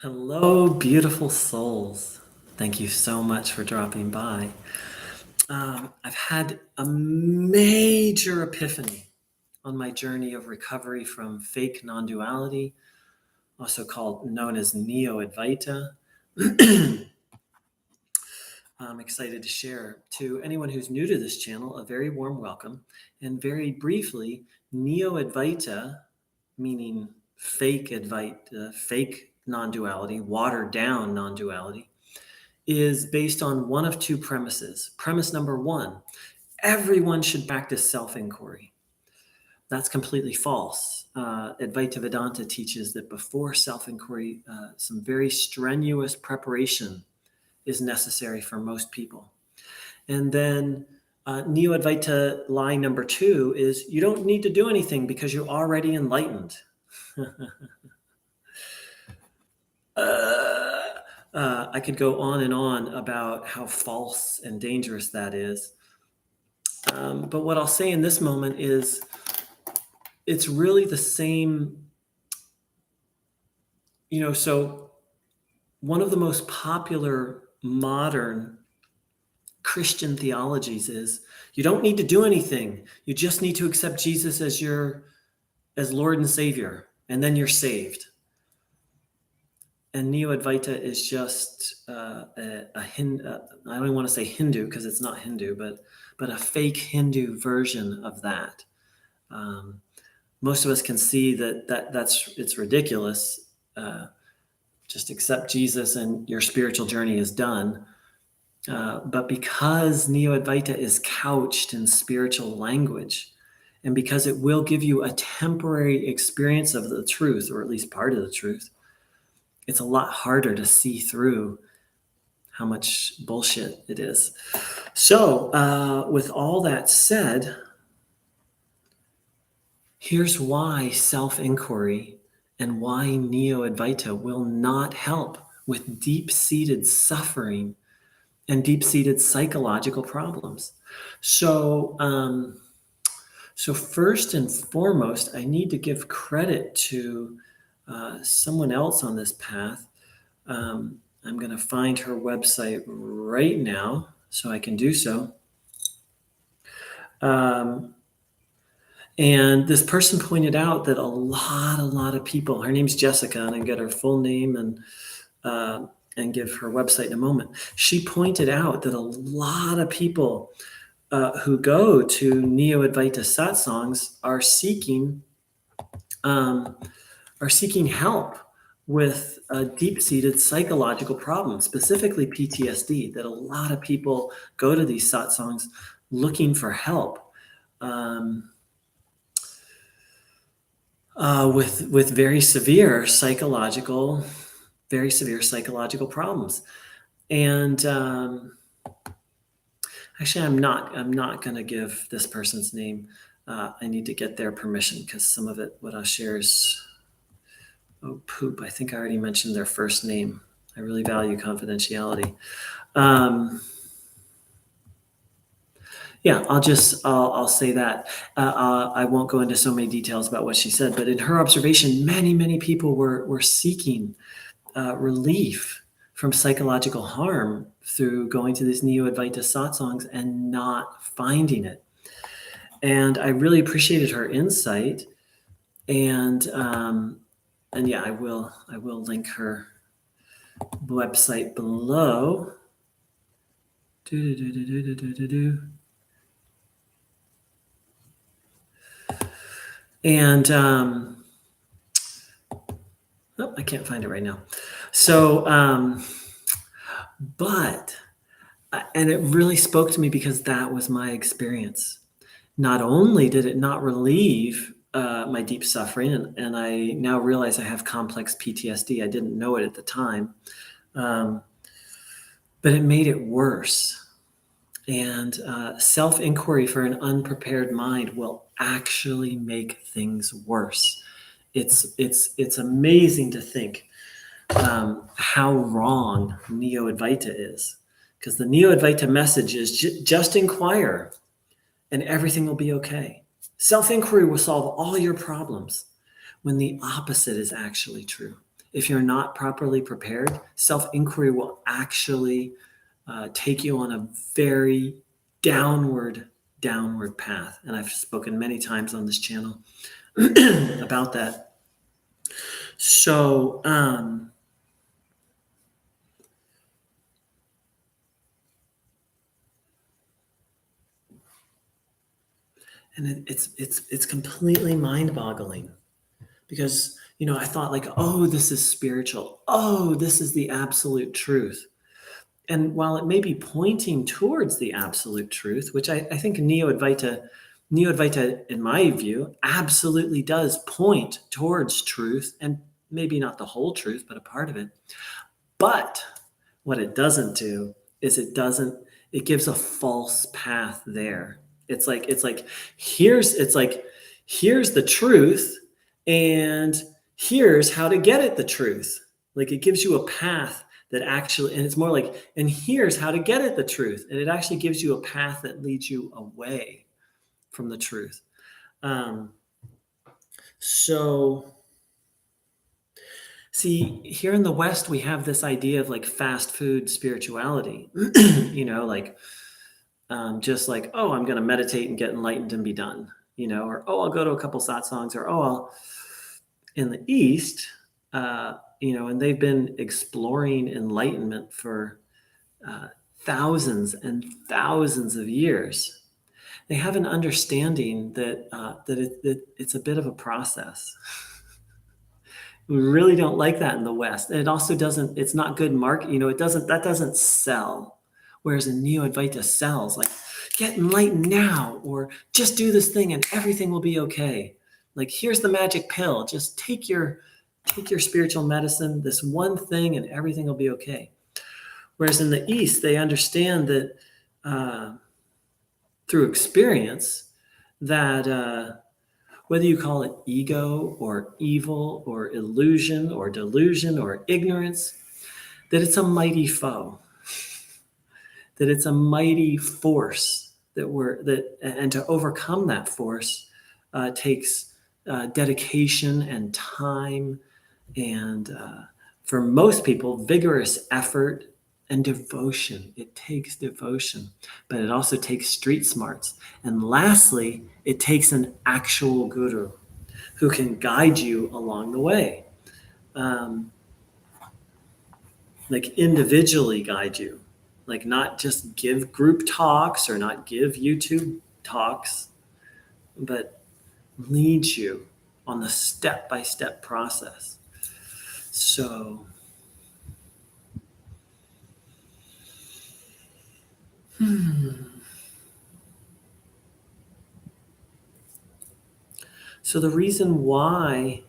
Hello, beautiful souls. Thank you so much for dropping by. I've had a major epiphany on my journey of recovery from fake non-duality, also known as Neo-Advaita. I'm excited to share to anyone who's new to this channel a very warm welcome. And very briefly, Neo-Advaita, meaning fake Advaita, fake non-duality, watered down non-duality, is based on one of two premises. Premise number one, everyone should practice self-inquiry. That's completely false. Advaita Vedanta teaches that before self-inquiry, some very strenuous preparation is necessary for most people. And then Neo-Advaita lie number two is you don't need to do anything because you're already enlightened. I could go on and on about how false and dangerous that is. But what I'll say in this moment is it's really the same, so one of the most popular modern Christian theologies is you don't need to do anything. You just need to accept Jesus as Lord and Savior, and then you're saved. And Neo-Advaita is just I don't want to say Hindu because it's not Hindu, but a fake Hindu version of that. Most of us can see it's ridiculous. Just accept Jesus and your spiritual journey is done. But because Neo-Advaita is couched in spiritual language, and because it will give you a temporary experience of the truth, or at least part of the truth, it's a lot harder to see through how much bullshit it is. So with all that said, here's why self-inquiry and why Neo-Advaita will not help with deep-seated suffering and deep-seated psychological problems. So first and foremost, I need to give credit to someone else on this path. I'm going to find her website right now so I can do so. And this person pointed out that a lot of people, her name's Jessica, and I get her full name and give her website in a moment. She pointed out that a lot of people who go to Neo-Advaita satsangs are seeking help with a deep-seated psychological problem, specifically PTSD, that a lot of people go to these satsangs looking for help with very severe psychological problems. And actually, I'm not going to give this person's name. I need to get their permission because some of it, what I'll share is, oh poop, I think I already mentioned their first name. I really value confidentiality. Yeah, I'll say that. I won't go into so many details about what she said, but in her observation, many people were seeking relief from psychological harm through going to these Neo-Advaita satsangs and not finding it. And I really appreciated her insight. And yeah, I will link her website below. And I can't find it right now. So, and it really spoke to me because that was my experience. Not only did it not relieve my deep suffering, and I now realize I have complex PTSD. I didn't know it at the time, but it made it worse. And self-inquiry for an unprepared mind will actually make things worse. It's amazing to think how wrong Neo-Advaita is, because the Neo-Advaita message is just inquire and everything will be okay. Self-inquiry will solve all your problems, when the opposite is actually true. if you're not properly prepared, self-inquiry will actually take you on a very downward path. And I've spoken many times on this channel about that. So, and it's completely mind-boggling, because I thought like, oh, this is spiritual. Oh, this is the absolute truth. And while it may be pointing towards the absolute truth, which I think Neo-Advaita, in my view, absolutely does point towards truth, and maybe not the whole truth, but a part of it. But what it doesn't do is it gives a false path there. It's like here's the truth, and here's how to get at the truth. Like, it gives you a path that actually, and it's more like, and here's how to get at the truth. And it actually gives you a path that leads you away from the truth. So see, here in the West, we have this idea of like fast food spirituality, like just like, oh, I'm going to meditate and get enlightened and be done, or, oh, I'll go to a couple satsangs, or, oh, in the East, and they've been exploring enlightenment for thousands and thousands of years. They have an understanding that it's a bit of a process. We really don't like that in the West. And it also doesn't, it's not good that doesn't sell. Whereas in Neo-Advaita sells, like, get enlightened now, or just do this thing and everything will be okay. Like, here's the magic pill. Just take your spiritual medicine, this one thing, and everything will be okay. Whereas in the East, they understand that through experience that whether you call it ego or evil or illusion or delusion or ignorance, that it's a mighty foe, that it's a mighty force and to overcome that force takes dedication and time, and for most people, vigorous effort and devotion. It takes devotion, but it also takes street smarts. And lastly, it takes an actual guru who can guide you along the way, like individually guide you, like not just give group talks or not give YouTube talks, but lead you on the step-by-step process. So So the reason why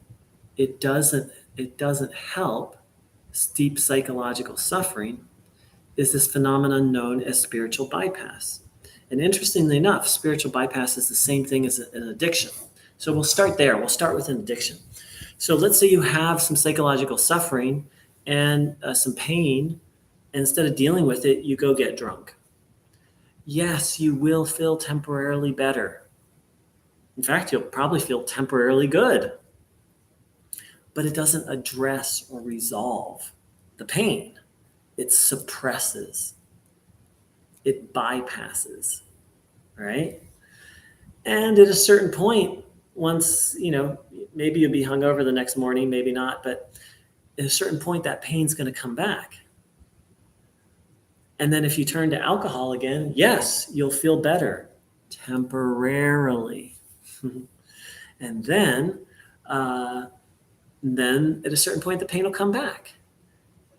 it doesn't help steep psychological suffering is this phenomenon known as spiritual bypass. And interestingly enough, spiritual bypass is the same thing as an addiction. So we'll start there. We'll start with an addiction. So let's say you have some psychological suffering and some pain. And instead of dealing with it, you go get drunk. Yes, you will feel temporarily better. In fact, you'll probably feel temporarily good. But it doesn't address or resolve the pain. It suppresses. It bypasses, right? And at a certain point, once, maybe you'll be hungover the next morning, maybe not, but at a certain point, that pain's going to come back. And then if you turn to alcohol again, yes, you'll feel better temporarily. And then at a certain point, the pain will come back.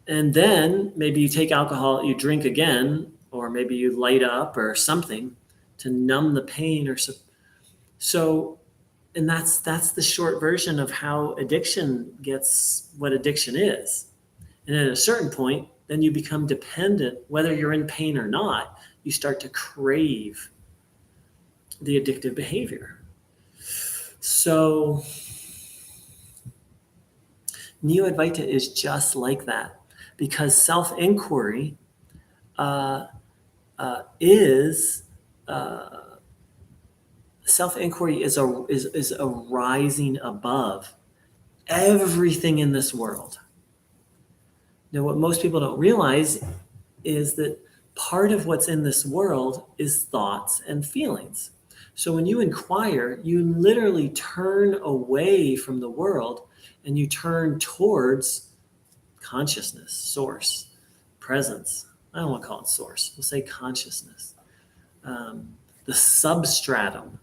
And then maybe you take alcohol, you drink again, or maybe you light up or something to numb the pain. So, and that's the short version of how addiction gets what addiction is. And at a certain point, then you become dependent, whether you're in pain or not, you start to crave the addictive behavior. So Neo-Advaita is just like that, because self-inquiry is a rising above everything in this world. Now, what most people don't realize is that part of what's in this world is thoughts and feelings. So when you inquire, you literally turn away from the world and you turn towards consciousness, source, presence. I don't want to call it source. We'll say consciousness. The substratum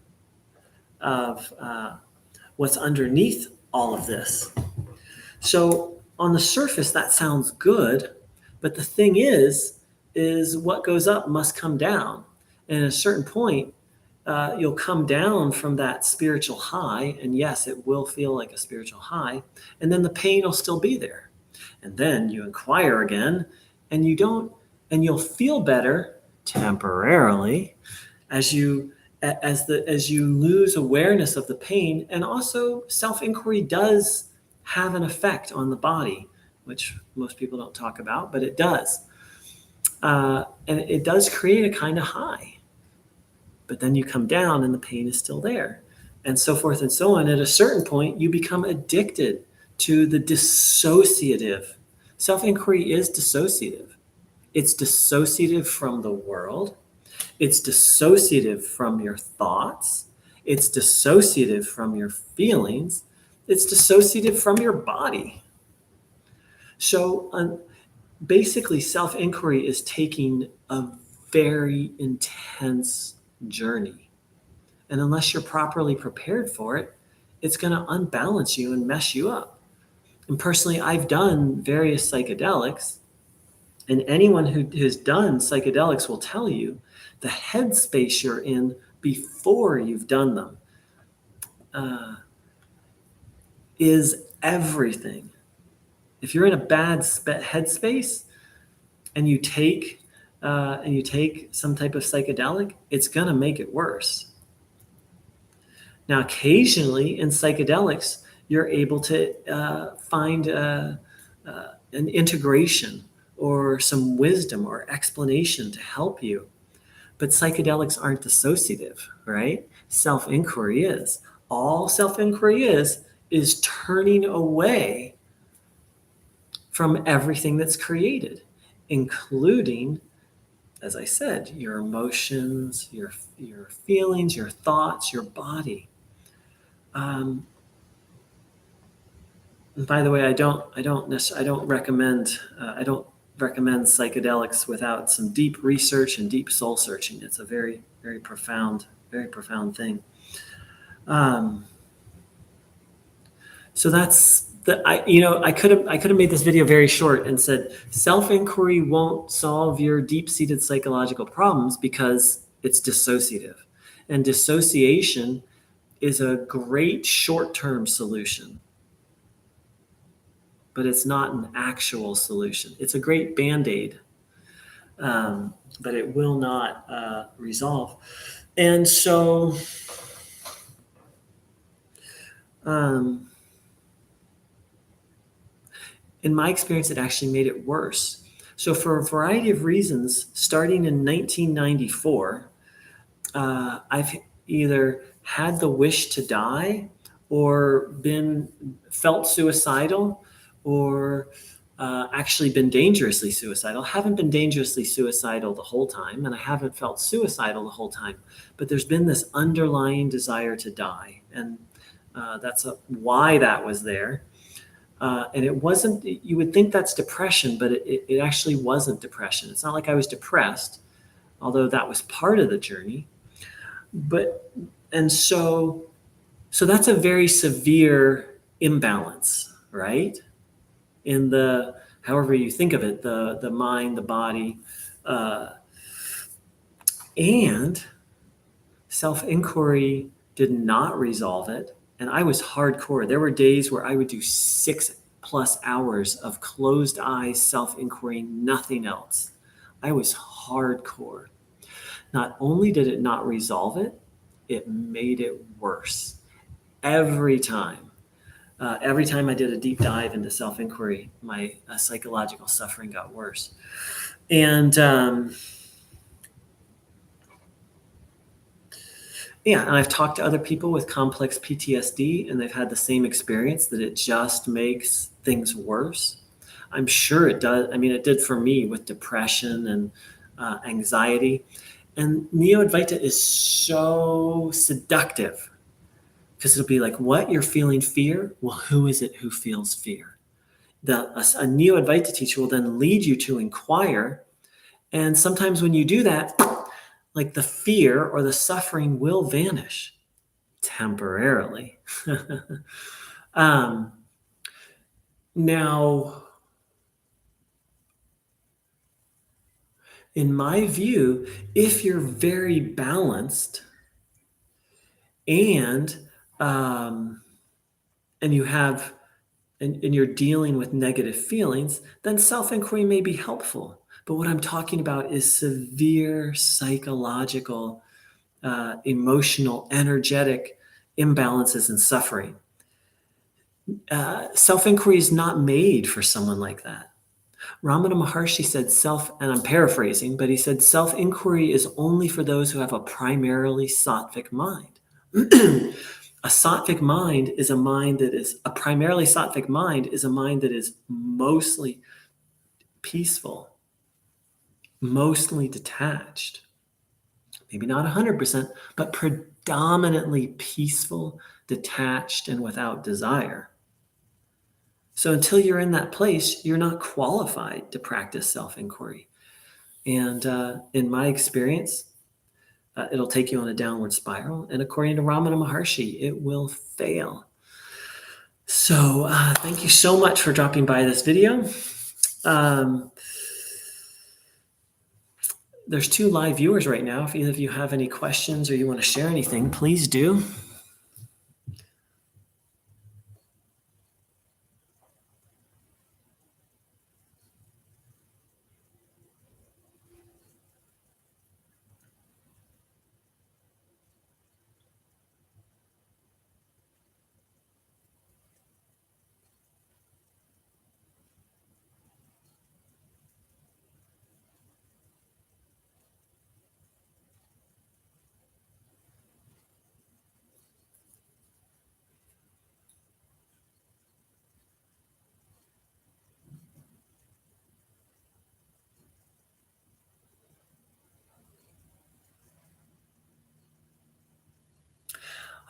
of what's underneath all of this. So on the surface, that sounds good, but the thing is what goes up must come down. And at a certain point, you'll come down from that spiritual high, and yes, it will feel like a spiritual high, and then the pain will still be there. And then you inquire again, and you'll feel better temporarily as you lose awareness of the pain. And also, self-inquiry does have an effect on the body, which most people don't talk about, but it does. And it does create a kind of high. But then you come down and the pain is still there, and so forth and so on. At a certain point, you become addicted to the dissociative. Self-inquiry is dissociative. It's dissociative from the world. It's dissociative from your thoughts. It's dissociative from your feelings. It's dissociative from your body. So basically, self-inquiry is taking a very intense journey. And unless you're properly prepared for it, it's going to unbalance you and mess you up. And personally, I've done various psychedelics, and anyone who has done psychedelics will tell you the headspace you're in before you've done them is everything. If you're in a bad headspace and you take some type of psychedelic, it's going to make it worse. Now, occasionally in psychedelics, you're able to find an integration or some wisdom or explanation to help you. But psychedelics aren't dissociative, right? Self-inquiry is. All self-inquiry is turning away from everything that's created, including, as I said, your emotions, your feelings, your thoughts, your body. And by the way, I don't recommend psychedelics without some deep research and deep soul searching. It's a very, very profound thing. So that's I could have made this video very short and said self-inquiry won't solve your deep-seated psychological problems because it's dissociative, and dissociation is a great short-term solution, but it's not an actual solution. It's a great Band-Aid, but it will not resolve. And so in my experience, it actually made it worse. So for a variety of reasons, starting in 1994, I've either had the wish to die or felt suicidal or actually been dangerously suicidal. Haven't been dangerously suicidal the whole time, and I haven't felt suicidal the whole time, but there's been this underlying desire to die. And that's why that was there. And it wasn't, you would think that's depression, but it actually wasn't depression. It's not like I was depressed, although that was part of the journey. So that's a very severe imbalance, right? In however you think of it, the mind, the body, and self-inquiry did not resolve it. And I was hardcore. There were days where I would do 6+ hours of closed eyes, self-inquiry, nothing else. I was hardcore. Not only did it not resolve it, it made it worse. Every time I did a deep dive into self-inquiry, my psychological suffering got worse. And and I've talked to other people with complex PTSD, and they've had the same experience, that it just makes things worse. I'm sure it does. I mean, it did for me with depression and anxiety. And Neo-Advaita is so seductive because it'll be like, what? You're feeling fear? Well, who is it who feels fear? A Neo-Advaita teacher will then lead you to inquire. And sometimes when you do that, like the fear or the suffering will vanish temporarily. um, now, in my view, if you're very balanced and um, and you have and you're dealing with negative feelings, then self-inquiry may be helpful. But what I'm talking about is severe psychological, emotional, energetic imbalances and suffering. Self-inquiry is not made for someone like that. Ramana Maharshi said and I'm paraphrasing, but he said self-inquiry is only for those who have a primarily sattvic mind. A sattvic mind is a primarily sattvic mind is a mind that is mostly peaceful, mostly detached. Maybe not 100%, but predominantly peaceful, detached, and without desire. So until you're in that place, you're not qualified to practice self-inquiry. And in my experience, it'll take you on a downward spiral. And according to Ramana Maharshi, it will fail. So thank you so much for dropping by this video. There's 2 live viewers right now. If either of you have any questions or you want to share anything, please do.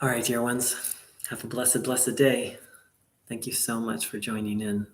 All right, dear ones, have a blessed, blessed day. Thank you so much for joining in.